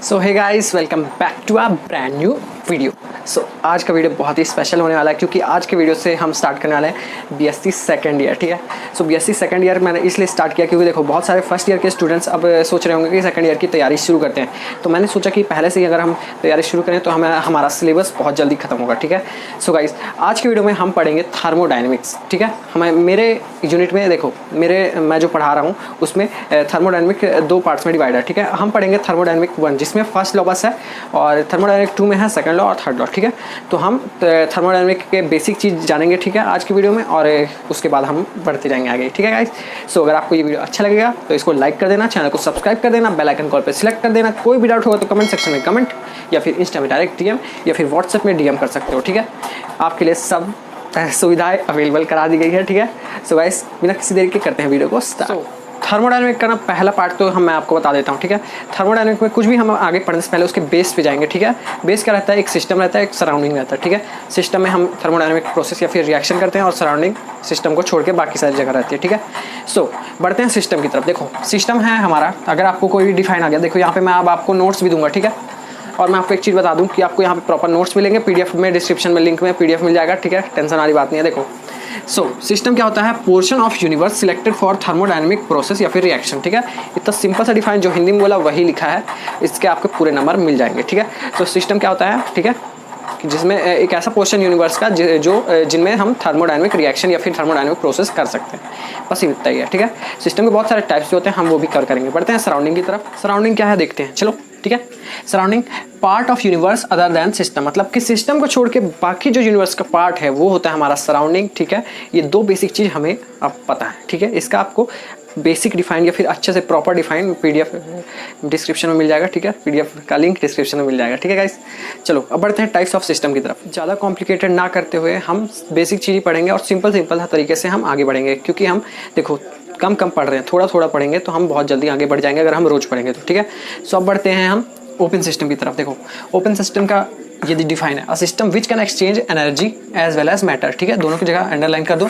So hey guys, welcome back to a brand new video. So आज का video बहुत ही special होने वाला है क्योंकि आज के वीडियो से हम स्टार्ट करने वाले हैं बीएससी सेकंड ईयर। ठीक है, सो बीएससी सेकंड ईयर मैंने इसलिए स्टार्ट किया क्योंकि देखो बहुत सारे फर्स्ट ईयर के स्टूडेंट्स अब सोच रहे होंगे कि सेकंड ईयर की तैयारी शुरू करते हैं। तो मैंने सोचा कि पहले से ही अगर हम तैयारी शुरू करें तो हमारा सिलेबस बहुत जल्दी खत्म होगा। ठीक है, सो गाइस आज के वीडियो में हम पढ़ेंगे थर्मोडायनेमिक्स। ठीक है, हमें मेरे यूनिट में देखो मैं जो पढ़ा रहा हूँ उसमें थर्मोडायनेमिक दो पार्ट्स में डिवाइड है। ठीक है, हम पढ़ेंगे थर्मोडायनेमिक 1 जिसमें फर्स्ट लॉ बस है और थर्मोडायनेमिक 2 में है सेकंड लॉ और थर्ड लॉ। ठीक है, तो हम थर्मोडायनेमिक के बेसिक चीज़ जानेंगे। ठीक है, आज की वीडियो में और उसके बाद हम बढ़ते जाएंगे आगे। ठीक है गाइस, सो अगर आपको ये वीडियो अच्छा लगेगा तो इसको लाइक कर देना, चैनल को सब्सक्राइब कर देना, बेल आइकन कॉल पर सिलेक्ट कर देना। कोई भी डाउट होगा तो कमेंट सेक्शन में कमेंट या फिर इंस्टा में डायरेक्ट डीएम या फिर व्हाट्सएप में डीएम कर सकते हो। ठीक है, आपके लिए सब सुविधाएं अवेलेबल करा दी गई है। ठीक है, सो गाइस बिना किसी देरी के करते हैं वीडियो को स्टार्ट। थर्मोडायनेमिक का ना पहला पार्ट तो मैं आपको बता देता हूँ। ठीक है, थर्मोडायनेमिक में कुछ भी हम आगे पढ़ने से पहले उसके बेस पे जाएंगे। ठीक है, बेस क्या रहता है? एक सिस्टम रहता है, एक सराउंडिंग रहता है। ठीक है, सिस्टम में हम थर्मोडायनेमिक प्रोसेस या फिर रिएक्शन करते हैं और सराउंडिंग सिस्टम को छोड़ के बाकी सारी जगह रहती है। ठीक है, सो बढ़ते हैं सिस्टम की तरफ। देखो सिस्टम है हमारा, अगर आपको कोई भी डिफाइन आ गया, देखो यहाँ पे मैं अब आपको नोट्स भी दूंगा। ठीक है, और मैं आपको एक चीज़ बता दूं कि आपको यहाँ पे प्रॉपर नोट्स मिलेंगे, पीडीएफ में डिस्क्रिप्शन में लिंक में पीडीएफ मिल जाएगा। ठीक है, टेंशन वाली बात नहीं है। देखो सिस्टम क्या होता है? Portion of universe selected for thermodynamic process या फिर रिएक्शन। ठीक है, इतना सिंपल सा डिफाइन जो हिंदी में बोला वही लिखा है, इसके आपके पूरे नंबर मिल जाएंगे। ठीक है, तो सिस्टम क्या होता है? ठीक है, जिसमें एक ऐसा पोर्शन यूनिवर्स का जिनमें हम थर्मोडायनेमिक रिएक्शन या फिर थर्मोडायनेमिक प्रोसेस कर सकते हैं, बस इतना ही है। ठीक है, सिस्टम के बहुत सारे टाइप्स होते हैं, हम वो भी कवर करेंगे। बढ़ते हैं सराउंडिंग की तरफ। सराउंडिंग क्या है देखते हैं, चलो। ठीक है, surrounding part of universe other than system, मतलब कि सिस्टम को छोड़ के बाकी जो यूनिवर्स का पार्ट है वो होता है हमारा सराउंडिंग। ठीक है, ये दो बेसिक चीज़ हमें अब पता है। ठीक है, इसका आपको बेसिक डिफाइन या फिर अच्छे से प्रॉपर डिफाइन पीडीएफ डिस्क्रिप्शन में मिल जाएगा। ठीक है, पीडीएफ का लिंक डिस्क्रिप्शन में मिल जाएगा। ठीक है गाइस, चलो अब बढ़ते हैं टाइप्स ऑफ सिस्टम की तरफ। ज़्यादा कॉम्प्लिकेटेड ना करते हुए हम बेसिक चीज़ पढ़ेंगे और सिंपल तरीके से हम आगे बढ़ेंगे, क्योंकि हम देखो कम पढ़ रहे हैं, थोड़ा पढ़ेंगे तो हम बहुत जल्दी आगे बढ़ जाएंगे अगर हम रोज़ पढ़ेंगे तो। ठीक है, सो अब बढ़ते हैं हम ओपन सिस्टम की तरफ। देखो ओपन सिस्टम का यदि डिफाइन है, a system which can exchange energy as well as matter. ठीक है, दोनों की जगह अंडरलाइन कर दो,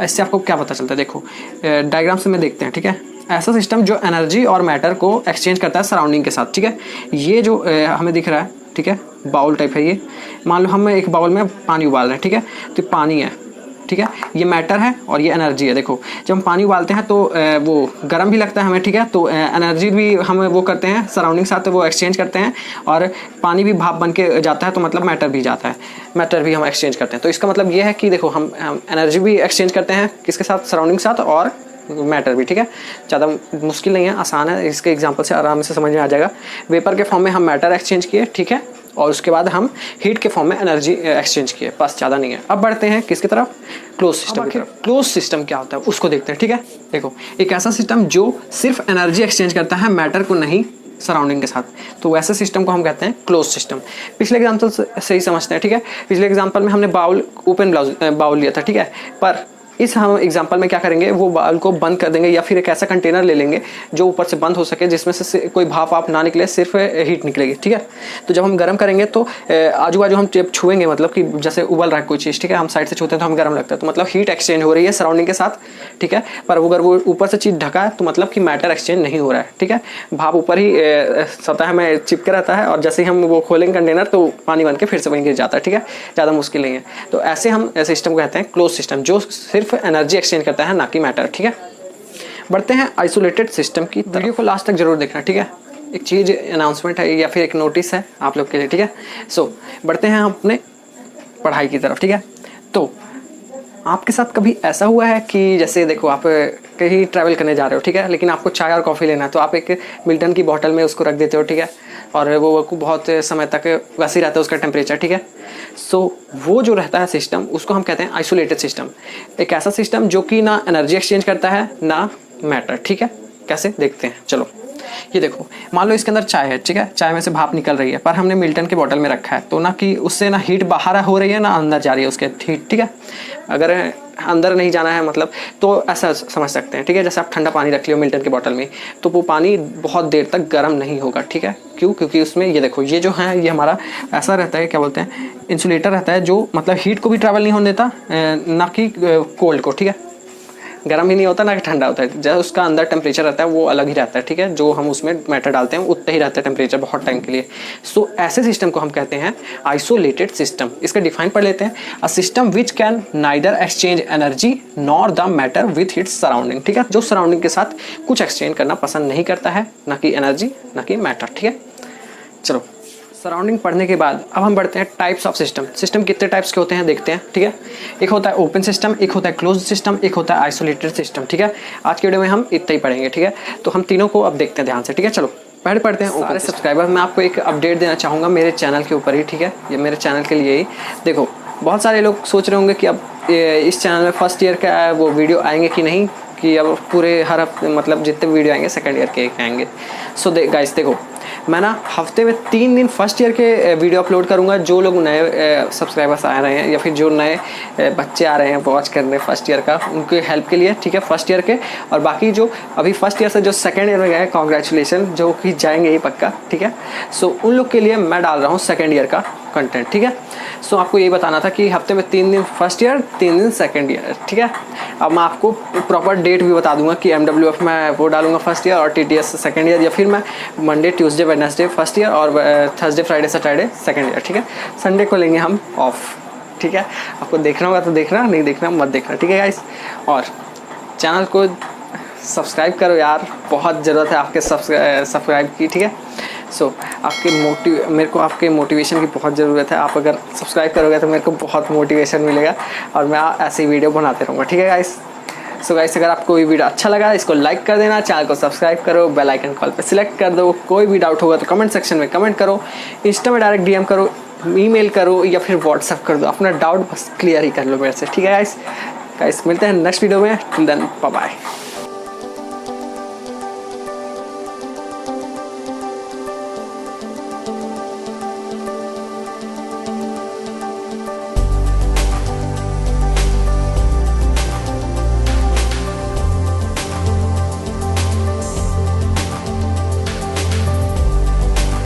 इससे आपको क्या पता चलता है? देखो डायग्राम से में देखते हैं। ठीक है, ऐसा सिस्टम जो एनर्जी और मैटर को एक्सचेंज करता है सराउंडिंग के साथ। ठीक है, ये जो हमें दिख रहा है, ठीक है, बाउल टाइप है ये। मान लो हम एक बाउल में पानी उबाल रहे हैं। ठीक है, तो पानी है, ठीक है, ये मैटर है और ये एनर्जी है। देखो जब हम पानी उबालते हैं तो वो गर्म भी लगता है हमें। ठीक है, तो एनर्जी भी हम वो करते हैं सराउंडिंग साथ वो एक्सचेंज करते हैं, और पानी भी भाप बन के जाता है तो मतलब मैटर भी जाता है, मैटर भी हम एक्सचेंज करते हैं। तो इसका मतलब ये है कि देखो हम एनर्जी भी एक्सचेंज करते हैं किसके साथ? सराउंडिंग साथ और मैटर भी। ठीक है, ज़्यादा मुश्किल नहीं है, आसान है, इसके एग्जांपल से आराम से समझ में आ जाएगा। वेपर के फॉर्म में हम मैटर एक्सचेंज किए, ठीक है, और उसके बाद हम हीट के फॉर्म में एनर्जी एक्सचेंज किए, बस ज़्यादा नहीं है। अब बढ़ते हैं किसकी तरफ? क्लोज सिस्टम की तरफ। क्लोज सिस्टम क्या होता है उसको देखते हैं। ठीक है, देखो एक ऐसा सिस्टम जो सिर्फ एनर्जी एक्सचेंज करता है, मैटर को नहीं, सराउंडिंग के साथ, तो वैसे सिस्टम को हम कहते हैं क्लोज सिस्टम। पिछले एग्जाम्पल से ही समझते हैं। ठीक है, पिछले एग्जाम्पल में हमने ओपन बाउल लिया था। ठीक है, पर इस हम एग्जाम्पल में क्या करेंगे? वो बाउल को बंद कर देंगे या फिर एक ऐसा कंटेनर ले लेंगे जो ऊपर से बंद हो सके, जिसमें से कोई भाप आप ना निकले, सिर्फ हीट निकलेगी। ठीक है, तो जब हम गर्म करेंगे तो आजू बाजू हम जब छुएंगे, मतलब कि जैसे उबल रहा है कोई चीज़, ठीक है, हम साइड से छूते हैं तो हम गर्म लगता है, तो मतलब हीट एक्सचेंज हो रही है सराउंडिंग के साथ। ठीक है, पर अगर वो ऊपर से चीज़ ढका है तो मतलब कि मैटर एक्सचेंज नहीं हो रहा है। ठीक है, भाप ऊपर ही सतह में चिपके रहता है और जैसे ही हम वो खोलेंगे कंटेनर तो पानी बन के फिर से वहीं गिर जाता है। ठीक है, ज़्यादा मुश्किल नहीं है। तो ऐसे हम सिस्टम को कहते हैं क्लोज सिस्टम, जो सिर्फ एनर्जी एक्सचेंज करता है, ना कि मैटर। ठीक है, बढ़ते हैं आइसोलेटेड सिस्टम की। वीडियो को लास्ट तक जरूर देखना। ठीक है, एक चीज़ अनाउंसमेंट है या फिर एक नोटिस है आप लोग के लिए। ठीक है, सो बढ़ते हैं हम अपने पढ़ाई की तरफ। ठीक है, तो आपके साथ कभी ऐसा हुआ है कि जैसे देखो आप कहीं ट्रैवल करने जा रहे हो, ठीक है, लेकिन आपको चाय और कॉफ़ी लेना है, तो आप एक मिल्टन की बोतल में उसको रख देते हो। ठीक है, और वो बहुत समय तक वैसे ही रहता है उसका टेम्परेचर। ठीक है, सो वो जो रहता है सिस्टम, उसको हम कहते हैं आइसोलेटेड सिस्टम। एक ऐसा सिस्टम जो कि ना एनर्जी एक्सचेंज करता है ना मैटर। ठीक है, कैसे देखते हैं, चलो। ये देखो मान लो इसके अंदर चाय है, ठीक है, चाय में से भाप निकल रही है, पर हमने मिल्टन के बोतल में रखा है, तो ना कि उससे ना हीट बाहर हो रही है ना अंदर जा रही है उसके हीट। ठीक है, अगर अंदर नहीं जाना है मतलब, तो ऐसा समझ सकते हैं। ठीक है, जैसे आप ठंडा पानी रख लियो मिल्टन की बोतल में, तो वो पानी बहुत देर तक गर्म नहीं होगा। ठीक है, क्यों? क्योंकि उसमें ये देखो ये जो है ये हमारा ऐसा रहता है, क्या बोलते हैं, इंसुलेटर रहता है, जो मतलब हीट को भी ट्रैवल नहीं होने देता, ना कि कोल्ड को। ठीक है, गर्म ही नहीं होता ना कि ठंडा होता है, जब उसका अंदर टेम्परेचर रहता है वो अलग ही रहता है, ठीक है, जो हम उसमें मैटर डालते हैं उतना ही रहता है टेम्परेचर बहुत टाइम के लिए। सो ऐसे सिस्टम को हम कहते हैं आइसोलेटेड सिस्टम। इसका डिफाइन पढ़ लेते हैं, अ system which can neither exchange energy nor the matter with its surrounding, ठीक है, जो सराउंडिंग के साथ कुछ एक्सचेंज करना पसंद नहीं करता है, ना कि एनर्जी ना कि मैटर, ठीक है। चलो सराउंडिंग पढ़ने के बाद अब हम बढ़ते हैं टाइप्स ऑफ सिस्टम। सिस्टम कितने टाइप्स के होते हैं देखते हैं, ठीक है। एक होता है ओपन सिस्टम, एक होता है क्लोज सिस्टम, एक होता है आइसोलेटेड सिस्टम, ठीक है। आज के वीडियो में हम इतना ही पढ़ेंगे, ठीक है। तो हम तीनों को अब देखते हैं ध्यान से, ठीक है। चलो पहले पढ़ते हैं ओपन सब्सक्राइबर। मैं आपको एक अपडेट देना चाहूँगा मेरे चैनल के ऊपर ही, ठीक है, ये मेरे चैनल के लिए ही। देखो बहुत सारे लोग सोच रहे होंगे कि अब इस चैनल में फर्स्ट ईयर का वो वीडियो आएंगे कि नहीं, कि अब पूरे हर हफ्ते मतलब जितने वीडियो आएंगे सेकंड ईयर के आएंगे। सो गाइस देखो, मैं ना हफ्ते में 3 दिन फर्स्ट ईयर के वीडियो अपलोड करूंगा। जो लोग नए सब्सक्राइबर्स आ रहे हैं या फिर जो नए बच्चे आ रहे हैं वॉच करने फर्स्ट ईयर का, उनके हेल्प के लिए, ठीक है, फर्स्ट ईयर के। और बाकी जो अभी फर्स्ट ईयर से जो सेकंड ईयर में गए, कॉन्ग्रेचुलेसन, जो कि जाएंगे ही पक्का, ठीक है। सो उन लोग के लिए मैं डाल रहा हूँ सेकेंड ईयर का कंटेंट, ठीक है। सो आपको यही बताना था कि हफ्ते में 3 दिन फर्स्ट ईयर, 3 दिन सेकंड ईयर, ठीक है। अब मैं आपको प्रॉपर डेट भी बता दूंगा कि MWF में वो डालूंगा फर्स्ट ईयर और TTS सेकंड ईयर, या फिर मैं Monday Tuesday Wednesday first year और Thursday Friday Saturday second year, ठीक है। संडे को लेंगे हम ऑफ, ठीक है। आपको देखना होगा तो देखना, नहीं देखना मत देखना, ठीक है गाइस। और चैनल को सब्सक्राइब करो यार, बहुत ज़रूरत है आपके सब्सक्राइब की, ठीक है। सो मेरे को आपके मोटिवेशन की बहुत ज़रूरत है। आप अगर सब्सक्राइब करोगे तो मेरे को बहुत मोटिवेशन मिलेगा और मैं ऐसी वीडियो बनाते रहूँगा, ठीक है गाइस। सो गाइस अगर आपको ये वीडियो अच्छा लगा इसको लाइक कर देना, चैनल को सब्सक्राइब करो, बेल आइकन कॉल पे सिलेक्ट कर दो। कोई भी डाउट होगा तो कमेंट सेक्शन में कमेंट करो, इंस्टा में डायरेक्ट DM करो, ईमेल करो या फिर व्हाट्सअप कर दो। अपना डाउट बस क्लियर ही कर लो मेरे से, ठीक है गाइस। मिलते हैं नेक्स्ट वीडियो में, टिल देन बाय बाय।